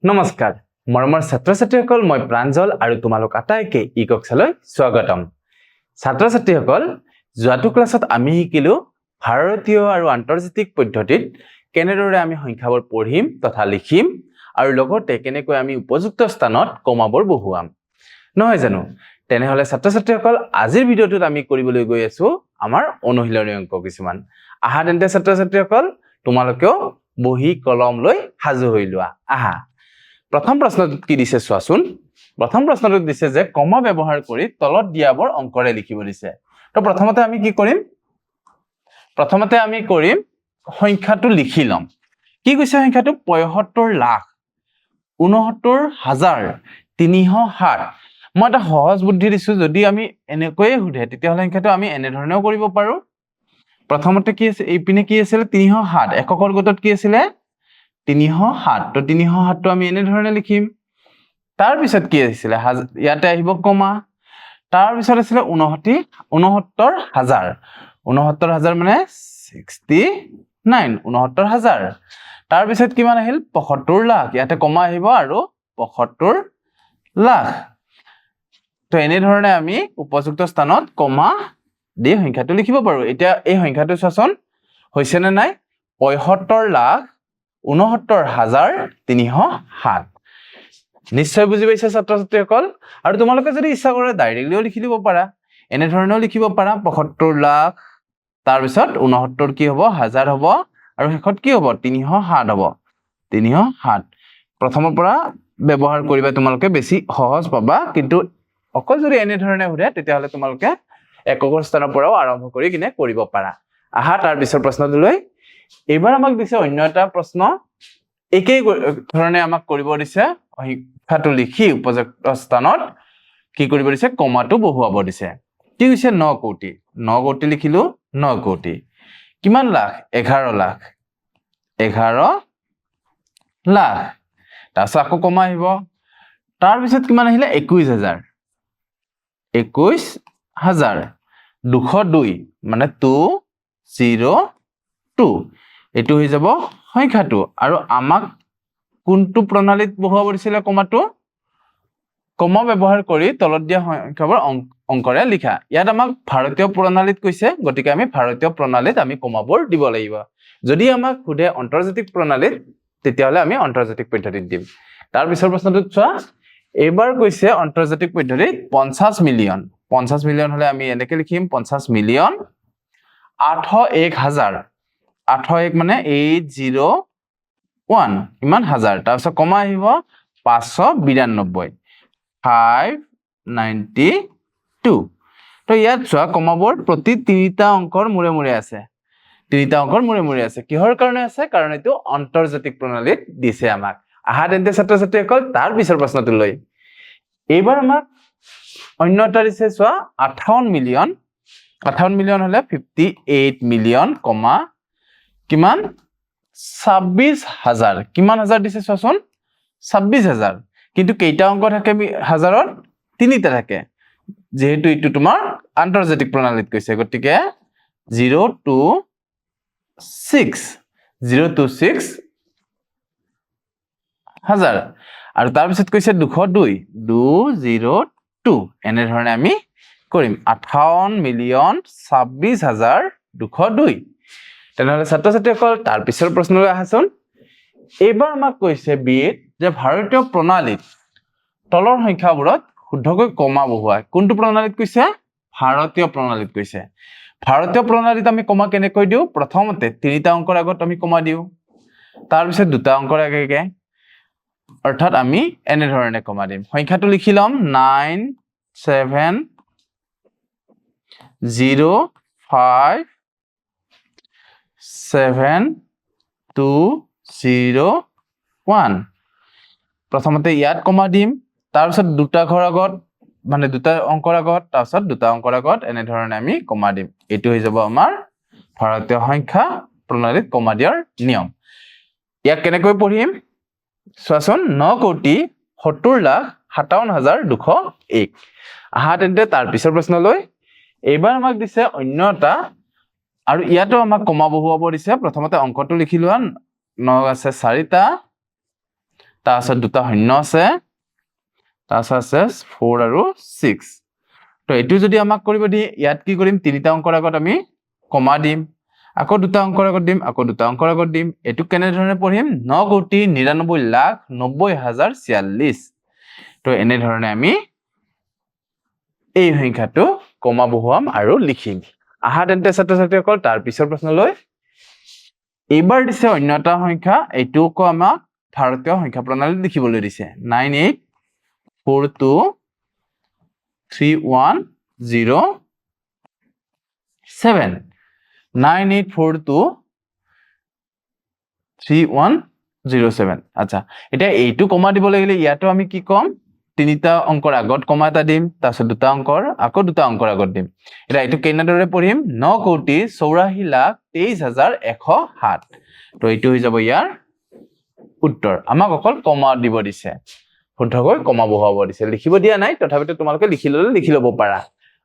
নমস্কাৰ মৰমৰ ছাত্ৰ ছাত্ৰীসকল মই প্ৰাঞ্জল আৰু তোমালোক আটাইকে ইকক্সলৈ স্বাগতম ছাত্ৰ ছাত্ৰীসকল যোৱাটো ক্লাছত আমি শিকিলো ভাৰতীয় আৰু আন্তৰ্জাতিক পদ্ধতিত কেনেদৰে আমি সংখ্যাবোৰ পঢ়িম তথা লিখিম আৰু লগতে কেনেকৈ আমি উপযুক্ত স্থানত কমাবোৰ বহুৱাম নহয় জানো তেনেহলে ছাত্ৰ ছাত্ৰীসকল আজিৰ ভিডিঅটোত আমি কৰিবলৈ গৈ আছো আমাৰ অনুশীলনী অংক কিছুমান আহা তেন্তে ছাত্ৰ ছাত্ৰীসকল তোমালোকেও বহি কলম লৈ সাজু হৈ লোৱা আহা প্ৰথম প্ৰশ্নটো কি দিছে চোৱাচোন প্ৰথম প্ৰশ্নটো দিছে যে কমা ব্যৱহাৰ কৰি তলত দিয়াবৰ অংকৰে লিখিব দিছে তো প্ৰথমতে আমি কৰিম সংখ্যাটো লিখি লম কি কৈছে সংখ্যাটো ৭৫ লাখ ৬৯,৩০৭ মই এটা সহজ বুদ্ধি দিছো যদি আমি এনেকৈ হুধে তেতিয়াহলে সংখ্যাটো আমি এনে ধৰণেও কৰিব পাৰো প্ৰথমতে কি আছে এইপিনে কি আছিল ৩০৭ এককৰ গোটত কি আছিল ৩০৭ তো ৩০৭ তো আমি এনে ধৰণে লিখিম তাৰ পিছত কি আছিল ইয়াতে আহিব কমা তাৰ পিছত আছিল ৬৯,০০০ মানে 69 ৬৯,০০০ তাৰ পিছত কিমান আহিল ৭৫ লাখ ইয়াতে কমা আহিব আৰু ৭৫ লাখ তো এনে ধৰণে আমি উপযুক্ত স্থানত কমা দি সংখ্যাটো লিখিব পাৰো এতিয়া এই সংখ্যাটো চাচোন হৈছে নে নাই ৭৫,৬৯,৩০৭ নিশ্চয় বুজি পাইছা ছাত্ৰ ছাত্ৰীসকল আৰু তোমালোকে যদি ইচ্ছা কৰে ডাইৰেক্টলিও লিখি দিব পাৰা এনে ধৰণেও লিখিব পাৰা ৭৫ লাখ তাৰ পিছত ৬৯ কি হ'ব 1000 হ'ব আৰু শেষত কি হ'ব ৩০৭ হ'ব ৩০৭ প্ৰথমৰ পৰা ব্যৱহাৰ কৰিবা তোমালোকে বেছি সহজ পাবা কিন্তু অকল যদি এনে ধৰণে হুধে তেতিয়াহলে তোমালোকে এককৰ স্থানৰ পৰাও আৰম্ভ কৰি কিনে কৰিব পাৰা আহা তাৰ পিছৰ প্ৰশ্নটো লৈ এবাৰ আমাক দিছে অন্য এটা প্ৰশ্ন একেই ধৰণে আমাক কৰিব দিছে সংখ্যাটো লিখি উপযুক্ত স্থানত কি কৰিব দিছে কমাটো বহুৱাব দিছে কি হৈছে 9 কোটি 9 কোটি লিখিলো 9 কোটি কিমান লাখ 11 লাখ 11 লাখ তাৰপিছত আকৌ কমা আহিব তাৰ পিছত কিমান আহিলে 21000 202 মানে 202 এটো হৈ যাব সংখ্যাটো আৰু আমাক কোনটো প্ৰণালীত বহুৱাব দিছিল কমাটো কমা ব্যৱহাৰ কৰি তলত দিয়া সংখ্যাবোৰ অংকৰে লিখা ইয়াত আমাক ভাৰতীয় প্ৰণালীত কৈছে গতিকে আমি ভাৰতীয় প্ৰণালীত আমি কমাবোৰ দিব লাগিব যদি আমাক খুদে আন্তৰ্জাতিক প্ৰণালীত তেতিয়াহলে আমি আন্তৰ্জাতিক পদ্ধতিত দিম তাৰ পিছৰ প্ৰশ্নটো চোৱা এবাৰ কৈছে আন্তৰ্জাতিক পদ্ধতিত 50 মিলিয়ন হলে আমি এনেকৈ লিখিম 50 মিলিয়ন ৮০১,০০০ ৮০১ মানে 801 ইমান হাজাৰ তাৰপিছত কমা আহিব 592 592 তো ইয়াত চোৱা কমাবোৰ প্ৰতি তিনিটা অংকৰ মূৰে আছে কিহৰ কাৰণে আছে কাৰণ এইটো আন্তৰ্জাতিক প্ৰণালীত দিছে আমাক আহা তেন্তে ছাত্ৰ ছাত্ৰীসকল তাৰ পিছৰ প্ৰশ্নটো লৈ এইবাৰ আমাক অন্য এটা দিছে চোৱা 58 মিলিয়ন হলে 58 মিলিয়ন কমা কিমান ২৬,০০০ কিমান হাজাৰ দিছে চোৱাচোন ২৬,০০০ কিন্তু কেইটা অংক থাকে হাজাৰত তিনিটা থাকে যেহেতু এইটো তোমাৰ আন্তৰ্জাতিক প্ৰণালীত কৈছে গতিকে 026 হাজাৰ আৰু তাৰ পিছত কৈছে 202 এনে ধৰণে আমি কৰিম 58 মিলিয়ন ২৬,২০২ তেনেহলে ছাত্ৰ ছাত্ৰীসকল তাৰ পিছৰ প্ৰশ্নলৈ আহাচোন এইবাৰ আমাক কৈছে বিএত যে ভাৰতীয় প্ৰণালীত তলৰ সংখ্যাবোৰত শুদ্ধকৈ কমা বহুৱাই কোনটো প্ৰণালীত কৈছে ভাৰতীয় প্ৰণালীত কৈছে ভাৰতীয় প্ৰণালীত আমি কমা কেনেকৈ দিও প্ৰথমতে তিনিটা অংকৰ আগত আমি কমা দিও তাৰ পিছত দুটা অংকৰ আগে অৰ্থাৎ আমি এনে ধৰণে কমা দিম সংখ্যাটো লিখি লম 970572001 প্ৰথমতে ইয়াত কমা দিম তাৰ পিছত দুটা ঘৰ আগত মানে দুটা অংকৰ আগত তাৰ পিছত দুটা অংকৰ আগত এনে ধৰণে আমি কমা দিম এটো হৈ যাব আমাৰ ভাৰতীয় সংখ্যা প্ৰণালীত কমা দিয়াৰ নিয়ম ইয়াক কেনেকৈ পঢ়িম চোৱাচোন ৯,৭০,৫৭,২০১ আহা তেন্তে তাৰ পিছৰ প্ৰশ্নলৈ এইবাৰ আমাক দিছে অন্য এটা আৰু ইয়াতো আমাক কমা বহুৱাব দিছে প্ৰথমতে অংকটো লিখি লোৱা 9 আছে 4টা তাৰপিছত দুটা শূন্য আছে তাৰপিছত আছে 4 আৰু 6 তো এইটো যদি আমাক কৰিব দিয়ে ইয়াত কি কৰিম তিনিটা অংকৰ আগত আমি কমা দিম আকৌ দুটা অংকৰ আগত দিম আকৌ দুটা অংকৰ আগত দিম এটো কেনে ধৰণে পঢ়িম 9,99,90,046 তো এনে ধৰণে আমি এই সংখ্যাটো কমা বহুৱাম আৰু লিখিম আহা তেন্তে ছাত্ৰ ছাত্ৰীসকল তাৰ পিছৰ প্ৰশ্নলৈ এইবাৰ দিছে অন্য এটা সংখ্যা এইটোকো আমাক ভাৰতীয় সংখ্যা প্ৰণালীত লিখিবলৈ দিছে 98423107 98423107 আচ্ছা এটা এইটো কমা দিব লাগিলে ইয়াতো আমি কি কম তিনিটা অংকৰ আগত কমা এটা দিম তাৰপিছত দুটা অংকৰ আকৌ দুটা অংকৰ আগত দিম এটা এইটো কেনেদৰে পঢ়িম 9,84,23,107 তো এইটো হৈ যাব ইয়াৰ উত্তৰ আমাক অকল কমা দিব দিছে শুদ্ধকৈ কমা বহুৱাব দিছে লিখিব দিয়া নাই তথাপিতো তোমালোকে লিখি ল'ব পাৰা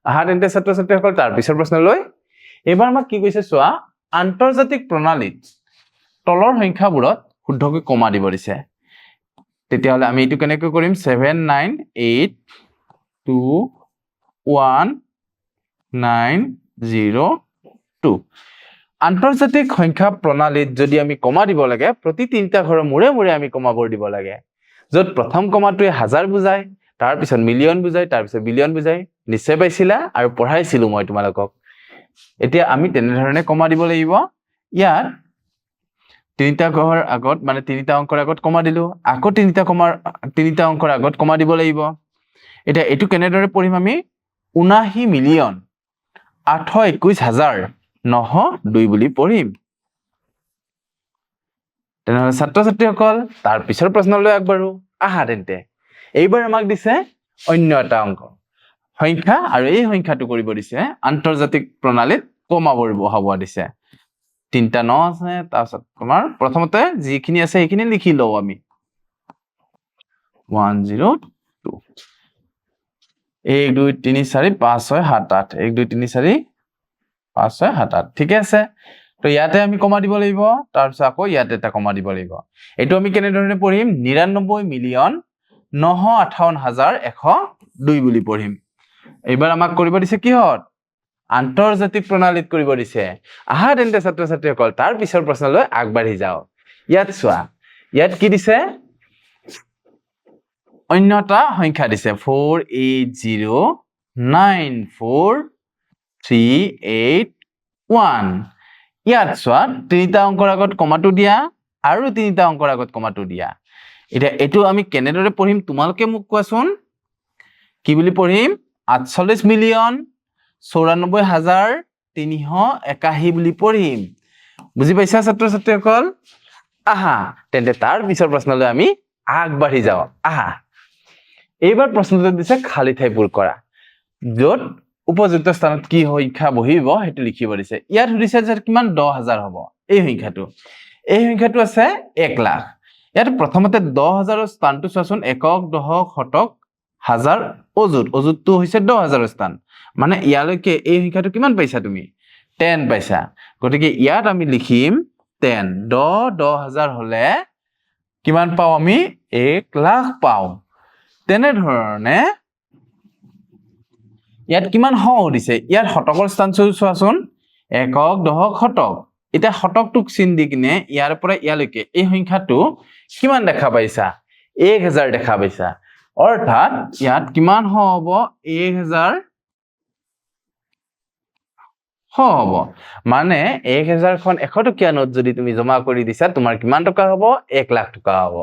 আহা তেন্তে ছাত্ৰ ছাত্ৰীসকল তাৰ পিছৰ প্ৰশ্নলৈ এবাৰ আমাক কি কৈছে চোৱা আন্তৰ্জাতিক প্ৰণালীত তলৰ সংখ্যাবোৰত শুদ্ধকৈ কমা দিব দিছে তেতিয়াহলে আমি এইটো কেনেকৈ কৰিম 7982190 আন্তৰ্জাতিক সংখ্যা প্ৰণালীত যদি আমি কমা দিব লাগে প্ৰতি তিনিটা ঘৰৰ মূৰে মূৰে আমি কমাবোৰ দিব লাগে যত প্ৰথম কমাটোৱে হাজাৰ বুজায় তাৰ পিছত মিলিয়ন বুজায় তাৰ পিছত বিলিয়ন বুজায় নিশ্চয় পাইছিলা আৰু পঢ়াইছিলো মই তোমালোকক এতিয়া আমি তেনে ধৰণে কমা দিব লাগিব ইয়াত তিনিটা ঘৰৰ আগত মানে তিনিটা অংকৰ আগত কমা দিলো আকৌ তিনিটা অংকৰ আগত কমা দিব লাগিব এটা এটো কেনেদৰে পঢ়িম আমি 79,821,902 বুলি পঢ়িম তেনেহলে ছাত্ৰ ছাত্ৰীসকল তাৰ পিছৰ প্ৰশ্নলৈ আগবাঢ়ো আহা তেন্তে এইবাৰ আমাক দিছে অন্য এটা অংক সংখ্যা আৰু এই সংখ্যাটো কৰিব দিছে আন্তৰ্জাতিক প্ৰণালীত কমাবোৰ বহাব দিছে তিনটা 9 আছে তাৰপিছত তোমাৰ প্ৰথমতে যিখিনি আছে সেইখিনি লিখি লও আমি 102 1 2 3 4 5 6 7 8 1 2 3 4 5 6 7 8 ঠিক আছে তো ইয়াতে আমি কমা দিব লাগিব তাৰপিছত আকৌ ইয়াতে এটা কমা দিব লাগিব এটো আমি কেনে ধৰণে পঢ়িম 99,958,102 বুলি পঢ়িম এইবাৰ আমাক কৰিব দিছে কিহত আন্তৰ্জাতিক প্ৰণালীত কৰিব দিছে আহা তেন্তে ছাত্ৰ ছাত্ৰীসকল তাৰ পিছৰ প্ৰশ্নলৈ আগবাঢ়ি যাও ইয়াত চোৱা ইয়াত কি দিছে অন্যটা সংখ্যা দিছে 4809438 ইয়াত চোৱা তিনিটা অংকৰ আগত কমাটো দিয়া আৰু তিনিটা অংকৰ আগত কমাটো দিয়া এতিয়া এটো আমি কেনেদৰে পঢ়িম তোমালোকে মোক কোৱাচোন কি বুলি পঢ়িম 48,94,381 বুলি পঢ়িম বুজি পাইছা ছাত্ৰ ছাত্ৰীসকল আহা তেন্তে তাৰ পিছৰ প্ৰশ্নলৈ আমি আগবাঢ়ি যাও আহা এইবাৰ প্ৰশ্নটো দিছে খালি ঠাই পূৰ কৰা যত উপযুক্ত স্থানত কি সংখ্যা বহিব হেতু লিখিব দিছে ইয়াত সুধিছে যে কিমান 10,000 হ'ব এই সংখ্যাটো আছে 1 লাখ ইয়াত প্ৰথমতে 10,000 ৰ স্থানটো চোৱাচোন একক দশক শতক হাজাৰ অযুতটো হৈছে 10,000 ৰ স্থান মানে ইয়ালৈকে এই সংখ্যাটো কিমান পাইছা তুমি 10 পাইছা গতিকে ইয়াত আমি লিখিম 10 10,000 হলে কিমান পাও আমি 1 লাখ পাও তেনে ধৰণে ইয়াত কিমান হ দিছে ইয়াত শতকৰ স্থান চোৱাচোন একক দশক শতক এটা শতকটোক চিন দি কিনে ইয়াৰ পৰা ইয়ালৈকে এই সংখ্যাটো কিমান দেখা পাইছা 1000 দেখা পাইছা অৰ্থাৎ ইয়াত কিমান হ'ব 1000 হ'ব মানে 1000 খন 100 টকীয়া নোট যদি তুমি জমা কৰি দিছা তোমাৰ কিমান টকা হ'ব 1 লাখ টকা হ'ব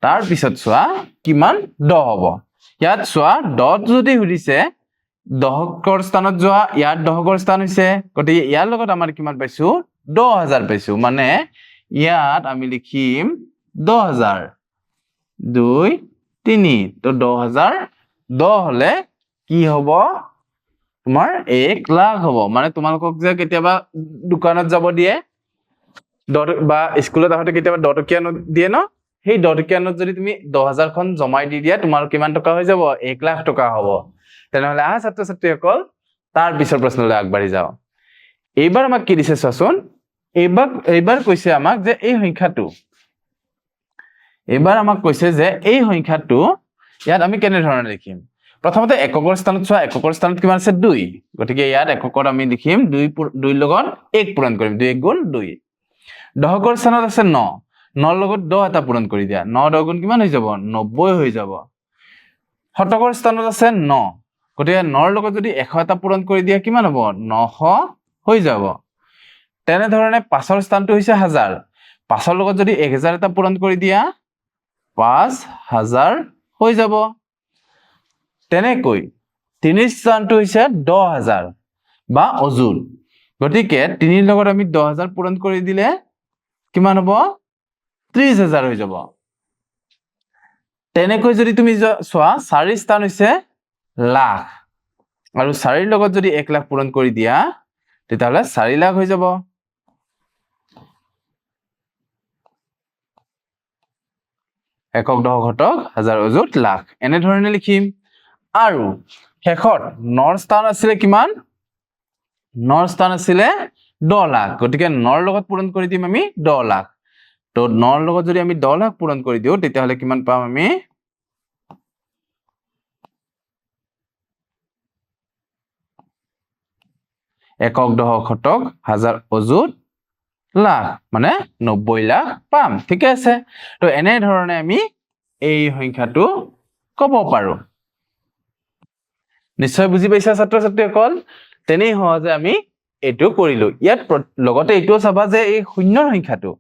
তাৰ পিছত চোৱা কিমান 10 হ'ব ইয়াত চোৱা 10 যদি সুধিছে দশকৰ স্থানত যোৱা ইয়াত দশকৰ স্থান হৈছে গতিকে ইয়াৰ লগত আমাৰ কিমান পাইছো 10,000 পাইছো মানে ইয়াত আমি লিখিম 10,000 2 3 তো 10,000 10 হলে কি হ'ব তোমাৰ 1 লাখ হ'ব মানে তোমালোকক যে কেতিয়াবা দোকানত যাব দিয়ে বা স্কুলত আহতে কেতিয়াবা 10 টকীয়া নোট দিয়ে ন সেই 10 টকীয়া নোট যদি তুমি 10,000 খন জমাই দি দিয়া তোমাৰ কিমান টকা হৈ যাব 1 লাখ টকা হ'ব তেনেহলে আহা ছাত্ৰ ছাত্ৰীসকল তাৰ পিছৰ প্ৰশ্নলৈ আগবাঢ়ি যাও এইবাৰ আমাক কি দিছে চোৱাচোন এইবাৰ কৈছে আমাক যে এই সংখ্যাটো এবাৰ আমাক কৈছে যে এই সংখ্যাটো ইয়াত আমি কেনে ধৰণে লিখিম প্ৰথমতে এককৰ স্থানত চোৱা এককৰ স্থানত কিমান আছে 2 গতিকে ইয়াত এককৰ আমি লিখিম 2 লগত 1 পূৰণ কৰিম 2 * 1 = 2 দশকৰ স্থানত আছে 9 9 লগত 10 এটা পূৰণ কৰি দিয়া 9 * 10 = কিমান হৈ যাব 90 হৈ যাব শতকৰ স্থানত আছে 9 গতিকে 9 লগত যদি 100 এটা পূৰণ কৰি দিয়া কিমান হ'ব 900 হৈ যাব তেনে ধৰণে 5ৰ স্থানটো হৈছে 1000 5ৰ লগত যদি 1000 এটা পূৰণ কৰি দিয়া 5000 হৈ যাব তেনেকৈ 3ৰ স্থানটো হৈছে 10000 বা অযুত গতিকে 3ৰ লগত আমি 10000 পূৰণ কৰি দিলে কিমান হ'ব 30000 হৈ যাব তেনেকৈ যদি তুমি চোৱা 4ৰ স্থান হৈছে লাখ আৰু 4ৰ লগত যদি 1 লাখ পূৰণ কৰি দিয়া তেতিয়াহলে 4 লাখ হৈ যাব একক দশক শতক হাজাৰ অযুত লাখ এনে ধৰণে লিখিম আৰু শেষত 9ৰ স্থান আছিল কিমান 9ৰ স্থান আছিল 10 লাখ গতিকে 9ৰ লগত পূৰণ কৰি দিম আমি 10 লাখ তো 9ৰ লগত যদি আমি 10 লাখ পূৰণ কৰি দিও তেতিয়াহলে কিমান পাম আমি একক দশক শতক হাজাৰ অযুত লাখ মানে 90 লাখ পাম ঠিক আছে তো এনে ধৰণে আমি এই সংখ্যাটো ক'ব পাৰো নিশ্চয় বুজি পাইছা ছাত্ৰ ছাত্ৰীসকল তেনেই সহজে আমি এটো কৰিলো ইয়াত লগতে এটো চাবা যে এই শূন্যৰ সংখ্যাটো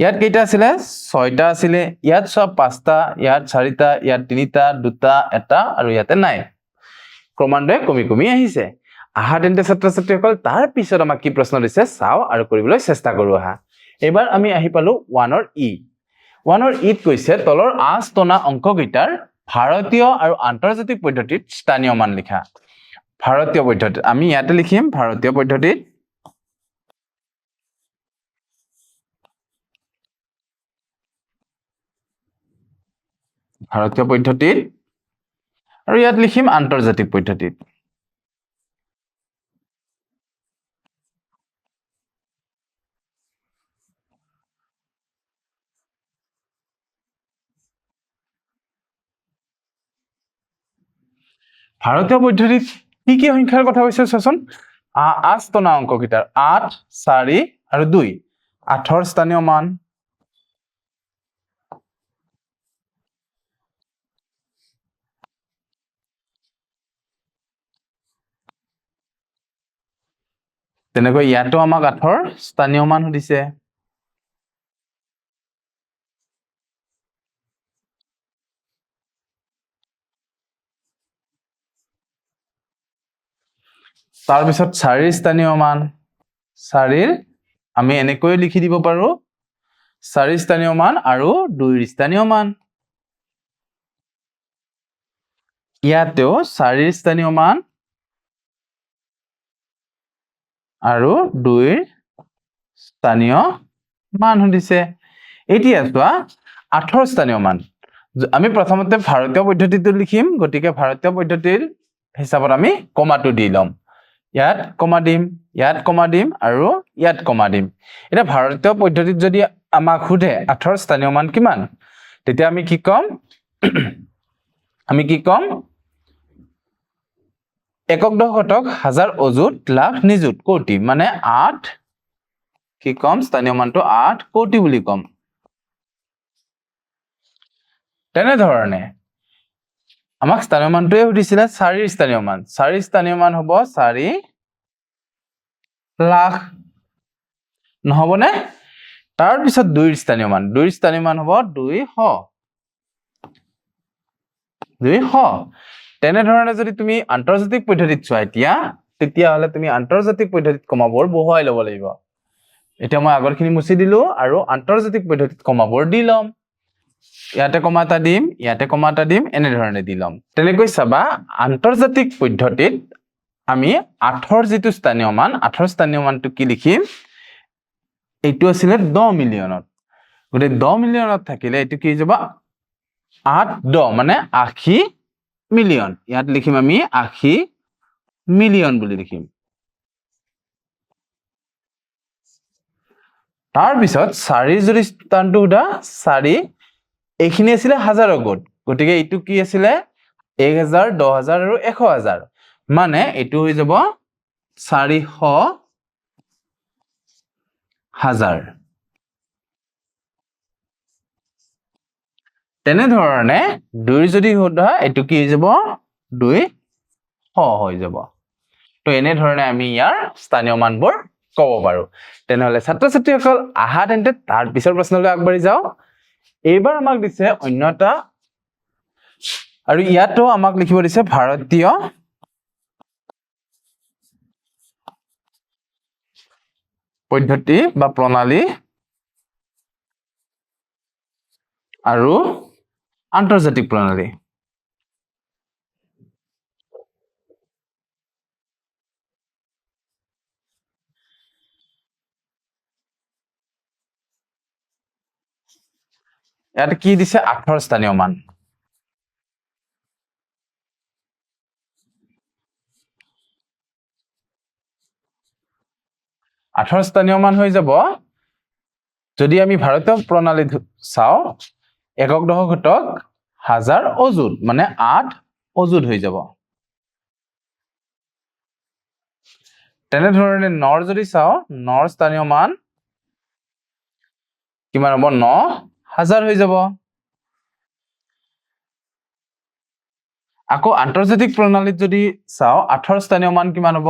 ইয়াত কেইটা আছিল 6টা আছিল ইয়াত সব 5টা ইয়াত 4টা ইয়াত 3টা 2টা এটা আৰু ইয়াতে নাই ক্ৰমান্বয়ে কমি কমি আহিছে আহা তেন্তে ছাত্ৰ ছাত্ৰীসকল তাৰ পিছত আমাক কি প্ৰশ্ন দিছে চাও আৰু কৰিবলৈ চেষ্টা কৰো আহা এবাৰ আমি আহি পালো 1ৰ ই 1ৰ ইত কৈছে তলৰ আস্তনা অংককেইটাৰ ভাৰতীয় আৰু আন্তৰ্জাতিক পদ্ধতিত স্থানীয় মান লিখা ভাৰতীয় পদ্ধতি আমি ইয়াতে লিখিম ভাৰতীয় পদ্ধতিত আৰু ইয়াত লিখিম আন্তৰ্জাতিক পদ্ধতিত ভাৰতীয় পদ্ধতিত কি সংখ্যাৰ কথা কৈছে চাচোন আস্তনা অংককেইটাৰ 8 4 আৰু 2 8ৰ স্থানীয় মান তেনেকৈ ইয়াতো আমাক 8ৰ স্থানীয় মান সুধিছে তাৰ পিছত 4ৰ স্থানীয় মান 4ৰ আমি এনেকৈ লিখি দিব পাৰো 4ৰ স্থানীয় মান আৰু 2ৰ স্থানীয় মান ইয়াতেও 4ৰ স্থানীয় মান আৰু 2ৰ স্থানীয় মান সুধিছে এতিয়া চোৱা 8ৰ স্থানীয় মান আমি প্ৰথমতে ভাৰতীয় পদ্ধতিটো লিখিম গতিকে ভাৰতীয় পদ্ধতিৰ হিচাপত আমি কমাটো দি লম ইয়াত কমা দিম ইয়াত কমা দিম আৰু ইয়াত কমা দিম এটা ভাৰতীয় পদ্ধতিত যদি আমাক খুদে 8ৰ স্থানীয় মান কিমান তেতিয়া আমি কি কম একক দশক শতক হাজাৰ অযুত লাখ নিযুত কোটি মানে 8 কি কম স্থানীয় মানটো 8 কোটি বুলি কম তেনে ধৰণে আমাক স্থানীয় মানটোৱে সুধিছিল 4ৰ স্থানীয় মান 4ৰ স্থানীয় মান হ'ব 4 লাখ নহবনে তাৰ পিছত 2ৰ স্থানীয় মান 2ৰ স্থানীয় মান হ'ব 200 তেনে ধৰণে যদি তুমি আন্তৰ্জাতিক পদ্ধতিত চোৱা তেতিয়া হলে তুমি আন্তৰ্জাতিক পদ্ধতিত কমাবৰ বহুৱাই ল'ব লাগিব এতিয়া মই আগৰখিনি মুছি দিলো আৰু আন্তৰ্জাতিক পদ্ধতিত কমাবৰ দি লম ইয়াতে কমা এটা দিম ইয়াতে কমা এটা দিম এনে ধৰণে দি লম তেনেকৈ চাবা আন্তৰ্জাতিক পদ্ধতিত আমি 8ৰ যেটো স্থানীয় মান 8ৰ স্থানীয় মানটো কি লিখিম এইটো আছিল 10 মিলিয়নত গতে 10 মিলিয়নত থাকিলে এইটো কি যাব 8 10 মানে 80 মিলিয়ন ইয়াত লিখিম আমি 80 মিলিয়ন বুলি লিখিম তাৰ পিছত 4ৰ যদি স্থানটো উদা 4 এইখিনি আছিলে হাজাৰৰ গোট গতিকে এইটো কি আছিলে 1000 10000 আৰু 100000 মানে এইটো হৈ যাব 400,000 তেনেধৰণে 2 যদি সোধা এইটো কি হৈ যাব 200 হৈ যাব তো এনেধৰণে আমি ইয়াৰ স্থানীয় মানবোৰ ক'ব পাৰো তেনেহলে ছাত্ৰ ছাত্ৰীসকল আহা তেন্তে তাৰ পিছৰ প্ৰশ্নলৈ আগবাঢ়ি যাও এইবাৰ আমাক দিছে অন্যটা আৰু ইয়াতো আমাক লিখিব দিছে ভাৰতীয় পদ্ধতি বা প্ৰণালী আৰু আন্তৰ্জাতিক প্ৰণালী ইয়াত কি দিছে 18 স্থানীয় মান 18 স্থানীয় মান হৈ যাব যদি আমি ভাৰতীয় প্ৰণালী চাও একক দশক ঘটক হাজাৰ অযুত মানে 8 অযুত হৈ যাব তেনেধৰণে নৰ যদি চাও নৰ স্থানীয় মান কিমান হ'ব 9000 হৈ যাব আকৌ আন্তৰ্জাতিক প্ৰণালীত যদি চাও 18 স্থানীয় মান কিমান হ'ব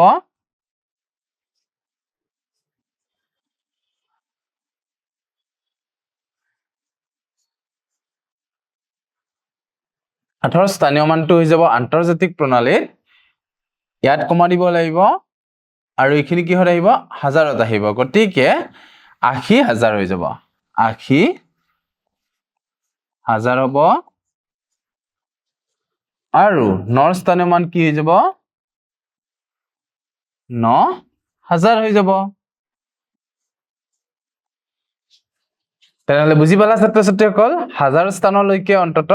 18 স্থানীয় মানটো হৈ যাব আন্তৰ্জাতিক প্ৰণালীত ইয়াত কমা দিব লাগিব আৰু এইখিনি কি হৈ আহিব হাজাৰত আহিব গতিকে 80000 হৈ যাব 80000 হ'ব আৰু নৰ স্থানীয় মান কি হৈ যাব 9000 হৈ যাব তেনেহলে বুজি পালা ছাত্ৰ ছাত্ৰীসকল হাজাৰ স্থানলৈকে অন্তত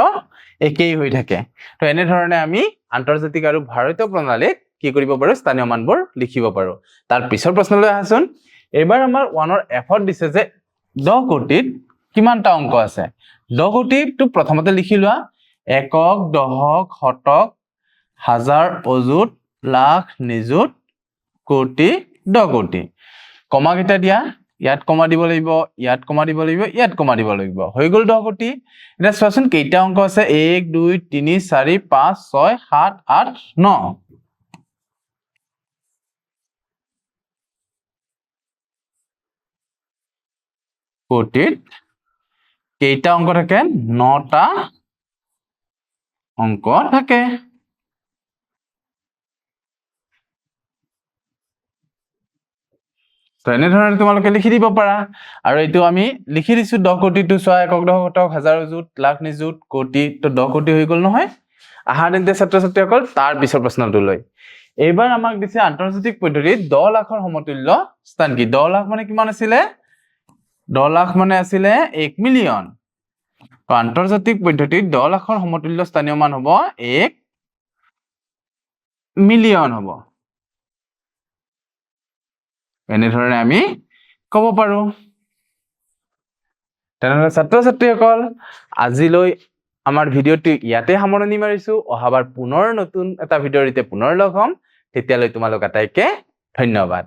একেই হৈ থাকে তো এনে ধৰণে আমি আন্তৰ্জাতিক আৰু ভাৰতীয় প্ৰণালীত কি কৰিব পাৰো স্থানীয় মানবোৰ লিখিব পাৰো তাৰ পিছৰ প্ৰশ্নলৈ আহাচোন এবাৰ আমাৰ 1ৰ এফত দিছে যে 10 কোটিত কিমানটা অংক আছে 10 কোটিটো প্ৰথমতে লিখি লোৱা একক দশক শতক হাজাৰ অযুত লাখ নিযুত কোটি 10 কোটি কমা কেইটা দিয়া ইয়াত কমা দিব লাগিব ইয়াত কমা দিব লাগিব ইয়াত কমা দিব লাগিব হৈ গল 10 কোটি এটা চোৱাচোন কেইটা অংক আছে 1 2 3 4 5 6 7 8 9 কোটিত কেইটা অংক থাকে 9টা অংক থাকে তো এনেধৰণে তোমালোকে লিখি দিব পাৰা আৰু এইটো আমি লিখি দিছো 10 কোটিটো চোৱা একক দশক শতক হাজাৰ অযুত লাখ নিযুত কোটি তো 10 কোটি হৈ গল নহয় আহা তেন্তে ছাত্ৰ ছাত্ৰীসকল তাৰ পিছৰ প্ৰশ্নটো লৈ এইবাৰ আমাক দিছে আন্তৰ্জাতিক পদ্ধতিত 10 লাখৰ সমতুল্য স্থান কি 10 লাখ মানে কিমান আছিলে 10 লাখ মানে আছিলে 1 মিলিয়ন তো আন্তৰ্জাতিক পদ্ধতিত 10 লাখৰ সমতুল্য স্থানীয় মান হ'ব 1 মিলিয়ন হ'ব এনেধৰণে আমি ক'ব পাৰো তেনেহলে ছাত্ৰ ছাত্ৰীসকল আজিলৈ আমাৰ ভিডিঅ'টো ইয়াতে সামৰণি মাৰিছো অহাবাৰ পুনৰ নতুন এটা ভিডিঅ'ৰিতে পুনৰ লগ হ'ম তেতিয়ালৈ তোমালোক আটাইকে ধন্যবাদ